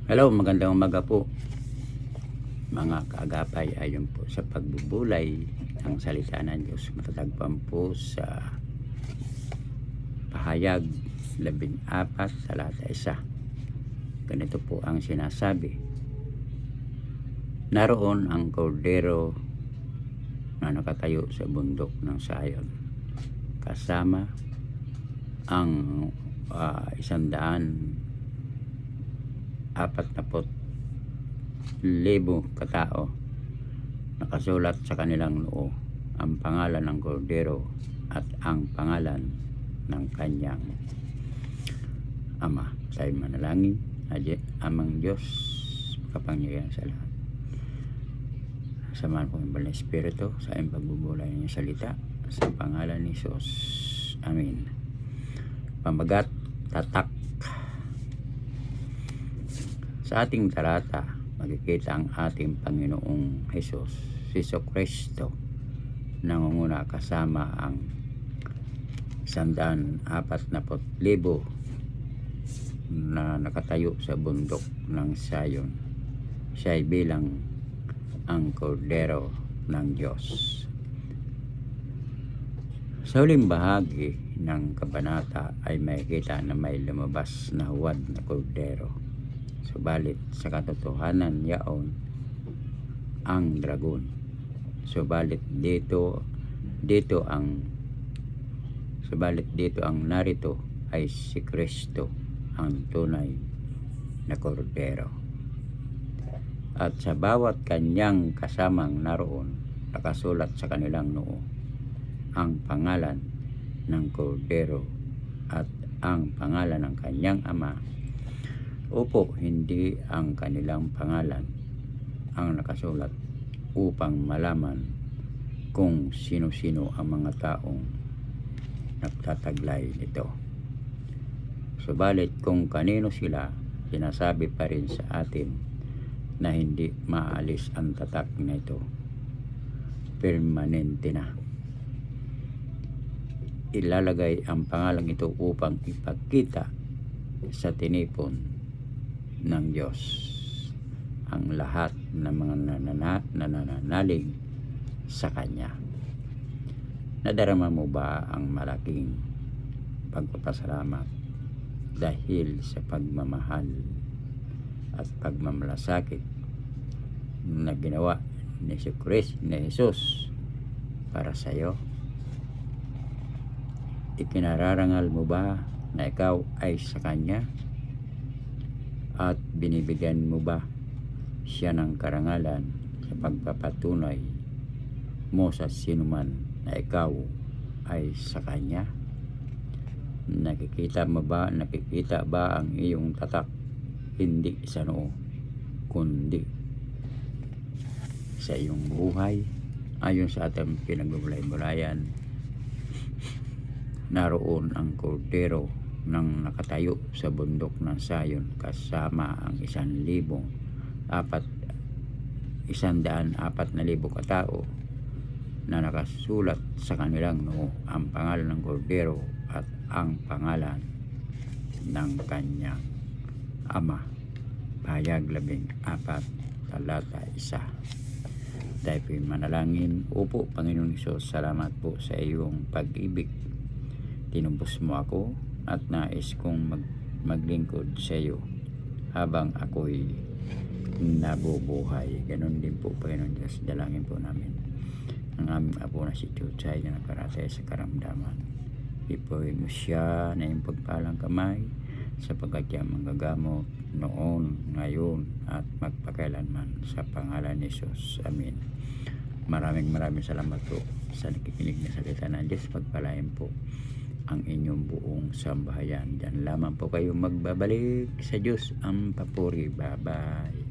Hello, magandang umaga po mga kaagapay. Ayon po sa pagbubulay ng salita ng Diyos, matatagpuan po sa Pahayag 14 talata 1. Ganito po ang sinasabi: naroon ang kordero na nakatayo sa bundok ng Sayon, kasama ang 140,000 katao. Nakasulat sa kanilang noo ang pangalan ng kordero at ang pangalan ng kanyang ama. Tayo manalangin. Amang Diyos, kapangyarihan sa lahat, samahan po ng Banal na Espiritu sa iyong pagbubulay ng salita, sa pangalan ni Jesus. Amen. Pamagat, tatak. Sa ating talata, makikita ang ating Panginoong Jesucristo nangunguna kasama ang 140,000 na nakatayo sa bundok ng Sayon. Siya ay bilang ang kordero ng Diyos. Sa huling bahagi ng kabanata ay makikita na may lumabas na huwad na kordero. Subalit sa katotohanan yaon ang dragon. Subalit dito ang narito ay si Kristo, ang tunay na kordero. At sa bawat kanyang kasamang naroon, nakasulat sa kanilang noo ang pangalan ng kordero at ang pangalan ng kanyang ama. Opo, hindi ang kanilang pangalan ang nakasulat upang malaman kung sino-sino ang mga taong nagtataglay nito. Subalit kung kanino sila, sinasabi pa rin sa atin na hindi maalis ang tatak na ito. Permanente na. Ilalagay ang pangalang ito upang ipagkita sa tinipon ng Diyos ang lahat ng mga nananalig sa Kanya. Nadarama mo ba ang malaking pagpapasalamat dahil sa pagmamahal at pagmamalasakit na ginawa ni Jesus para sa iyo? Ikinararangal mo ba na ikaw ay sa Kanya? At binibigyan mo ba siya ng karangalan sa pagpapatunay mo sa sinuman na ikaw ay sa Kanya? Nakikita ba ang iyong tatak hindi sa noo, kundi sa iyong buhay? Ayon sa ating pinagbubulay-bulayan, naroon ang kordero nang nakatayo sa bundok ng Sayon, kasama ang 140,000 katao, na nakasulat sa kanilang noo ang pangalan ng kordero at ang pangalan ng kanyang ama. Pahayag 14 talata 1. Tayo po'y manalangin. Opo, Panginoon Hesus, salamat po sa iyong pag-ibig. Tinumbos mo ako at nais kong maglingkod sa iyo habang ako'y nabubuhay. Ganon din po, Panginoon Diyos, dalangin po namin ang aming apo na si Chuchay na nakaratay sa karamdaman. Ipuhin mo siya na yung pagpalang kamay, sapagkat siya manggagamot noon, ngayon at magpakailanman, sa pangalan ni Jesus. Amen. Maraming salamat po sa nakikinig na salita ng Diyos. Pagpalain po ang inyong buong sambahayan. Diyan lamang po kayo magbabalik. Sa Diyos ang papuri. Bye-bye.